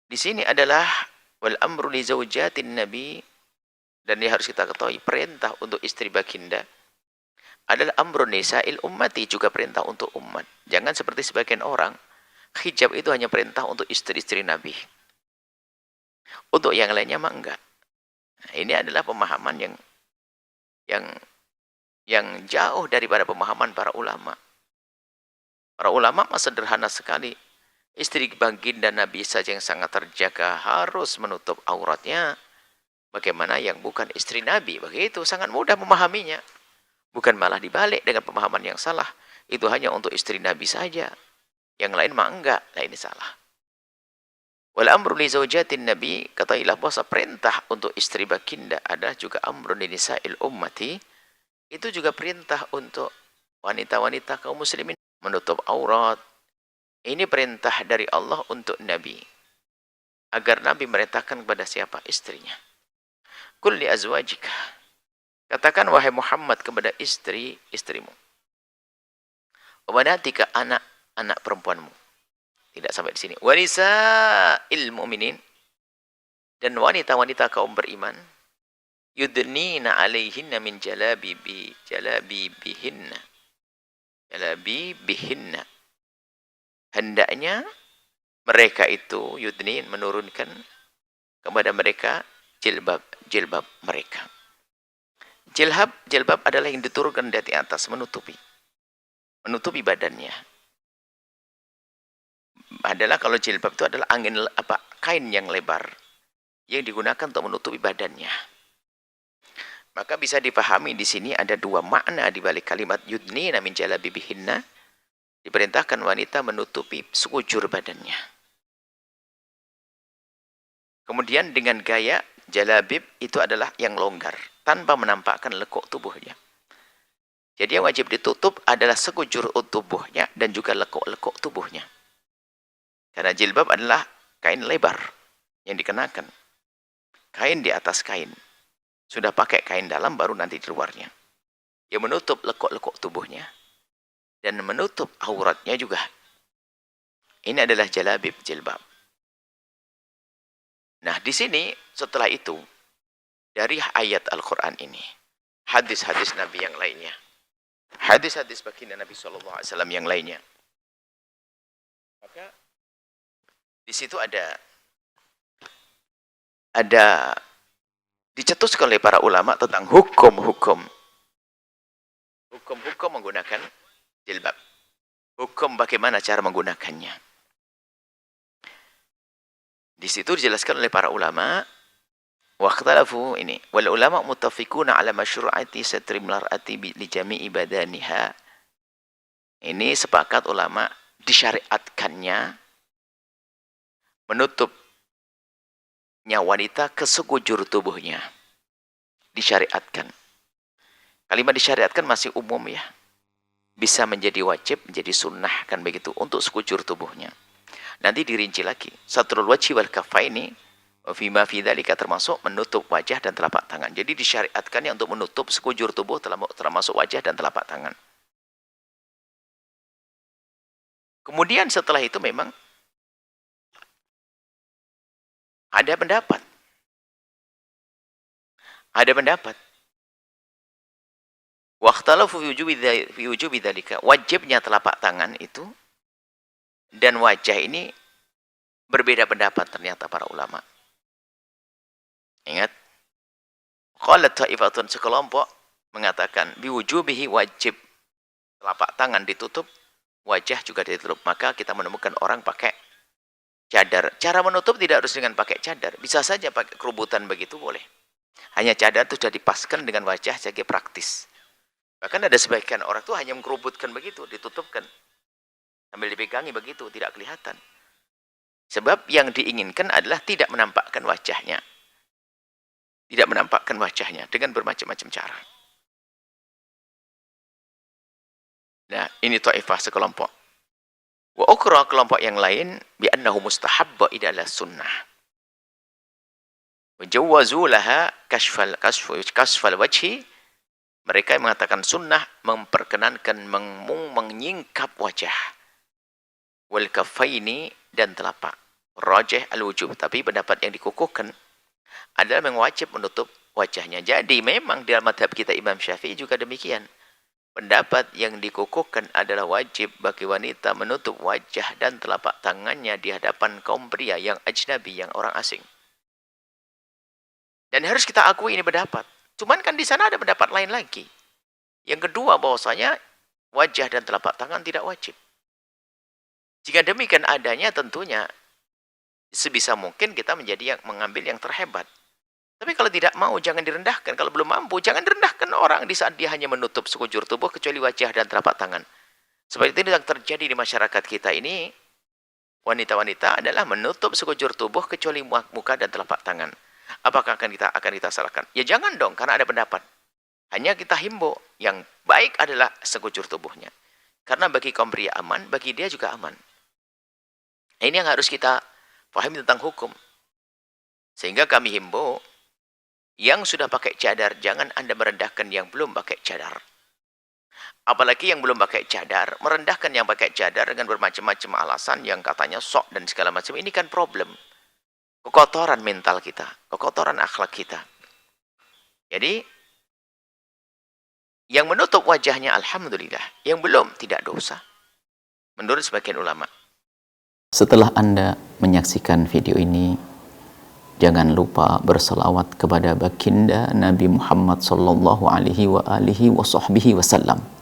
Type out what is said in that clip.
Di sini adalah wal amru li zaujatin nabi, dan ini harus kita ketahui, perintah untuk istri baginda adalah amrun nisa'il ummati, juga perintah untuk umat. Jangan seperti sebagian orang, hijab itu hanya perintah untuk istri-istri Nabi. Untuk yang lainnya mah enggak. Nah, ini adalah pemahaman yang yang jauh daripada pemahaman para ulama. Para ulama mah sederhana sekali. Istri baginda Nabi saja yang sangat terjaga harus menutup auratnya. Bagaimana yang bukan istri Nabi? Begitu, sangat mudah memahaminya. Bukan malah dibalik dengan pemahaman yang salah. Itu hanya untuk istri Nabi saja. Yang lain mah enggak. Nah, ini salah. Wal amru li zaujatin nabi, katailah bahwa perintah untuk istri baginda adalah juga amrun li nisa'il ummati. Itu juga perintah untuk wanita-wanita kaum muslimin menutup aurat. Ini perintah dari Allah untuk Nabi. Agar Nabi merintahkan kepada siapa? Istrinya. Qul li azwajika. Katakan wahai Muhammad kepada istrimu. Wa banatika, anak-anak perempuanmu. Tidak sampai di sini. Wanisa'il mu'minin, dan wanita-wanita kaum beriman. Yudnina alaihinna min jalabibihinna. Jalabibihinna. Hendaknya mereka itu yudnin, menurunkan kepada mereka jilbab mereka. Jilbab adalah yang diturunkan dari atas, menutupi badannya. Adalah kalau jilbab itu adalah kain yang lebar yang digunakan untuk menutupi badannya. Maka bisa dipahami di sini ada dua makna di balik kalimat yudnina min jalabibihinna. Diperintahkan wanita menutupi sekujur badannya. Kemudian dengan gaya jalabib itu adalah yang longgar, tanpa menampakkan lekuk tubuhnya. Jadi yang wajib ditutup adalah sekujur tubuhnya dan juga lekuk-lekuk tubuhnya. Karena jilbab adalah kain lebar yang dikenakan. Kain di atas kain. Sudah pakai kain dalam baru nanti di luarnya. Yang menutup lekuk-lekuk tubuhnya. Dan menutup auratnya juga. Ini adalah jalabib, jilbab. Nah, di sini setelah itu, dari ayat Al-Quran ini, hadis-hadis Nabi yang lainnya, hadis-hadis baginda Nabi SAW yang lainnya, maka di situ ada dicetuskan oleh para ulama tentang hukum-hukum menggunakan jilbab. Hukum bagaimana cara menggunakannya. Di situ dijelaskan oleh para ulama, waqtalafu ini, wal ulama muttafiquna ala masyru'ati satri mar'ati li jami'i badaniha. Ini sepakat ulama disyariatkannya menutupnya wanita ke sekujur tubuhnya. Disyariatkan. Kalimat disyariatkan masih umum ya. Bisa menjadi wajib, menjadi sunnah, kan begitu, untuk sekujur tubuhnya. Nanti dirinci lagi. Satrul wajhi wal kafaini wa fima fi dzalika, termasuk menutup wajah dan telapak tangan. Jadi disyariatkannya untuk menutup sekujur tubuh termasuk wajah dan telapak tangan. Kemudian setelah itu memang ada pendapat. Waqtalafu fi wujubi dzalika. Wajibnya telapak tangan itu dan wajah ini berbeda pendapat ternyata para ulama. Ingat, qalat ta'ifatun, sekelompok mengatakan biwujubihi, wajib telapak tangan ditutup, wajah juga ditutup. Maka kita menemukan orang pakai cadar. Cara menutup tidak harus dengan pakai cadar. Bisa saja pakai kerubutan begitu boleh. Hanya cadar itu sudah dipaskan dengan wajah sebagai praktis. Bahkan ada sebagian orang tuh hanya mengkerubutkan begitu, ditutupkan. Sambil dipegangi begitu, tidak kelihatan. Sebab yang diinginkan adalah tidak menampakkan wajahnya. Tidak menampakkan wajahnya dengan bermacam-macam cara. Nah, ini ta'ifah sekelompok. Wa ukra, kelompok yang lain, bi'annahu mustahabba idalah sunnah. Wa jawazu laha kasfal wajhi. Mereka yang mengatakan sunnah memperkenankan menyingkap wajah. Wal kafaini, dan telapak. rajih al-wujub, tapi pendapat yang dikukuhkan adalah memang wajib menutup wajahnya. Jadi memang di dalam madhab kita Imam Syafi'i juga demikian. Pendapat yang dikukuhkan adalah wajib bagi wanita menutup wajah dan telapak tangannya di hadapan kaum pria yang ajnabi, yang orang asing. Dan harus kita akui ini pendapat. Cuman kan di sana ada pendapat lain lagi. Yang kedua bahwasanya wajah dan telapak tangan tidak wajib. Jika demikian adanya tentunya sebisa mungkin kita menjadi yang mengambil yang terhebat. Tapi kalau tidak mau jangan direndahkan. Kalau belum mampu jangan direndahkan orang di saat dia hanya menutup sekujur tubuh kecuali wajah dan telapak tangan. Seperti itu yang terjadi di masyarakat kita ini. Wanita-wanita adalah menutup sekujur tubuh kecuali muka dan telapak tangan. Apakah akan kita salahkan? Ya jangan dong, karena ada pendapat. Hanya kita himbau yang baik adalah sekujur tubuhnya. Karena bagi kaum pria aman, bagi dia juga aman. Ini yang harus kita pahami tentang hukum. Sehingga kami himbau, yang sudah pakai cadar, jangan Anda merendahkan yang belum pakai cadar. Apalagi yang belum pakai cadar, merendahkan yang pakai cadar dengan bermacam-macam alasan yang katanya sok dan segala macam. Ini kan problem. Kekotoran mental kita, kekotoran akhlak kita. Jadi, yang menutup wajahnya alhamdulillah, yang belum tidak dosa. Menurut sebagian ulama. Setelah Anda menyaksikan video ini, jangan lupa berselawat kepada baginda Nabi Muhammad sallallahu alaihi wa alihi wa sahbihi wasallam.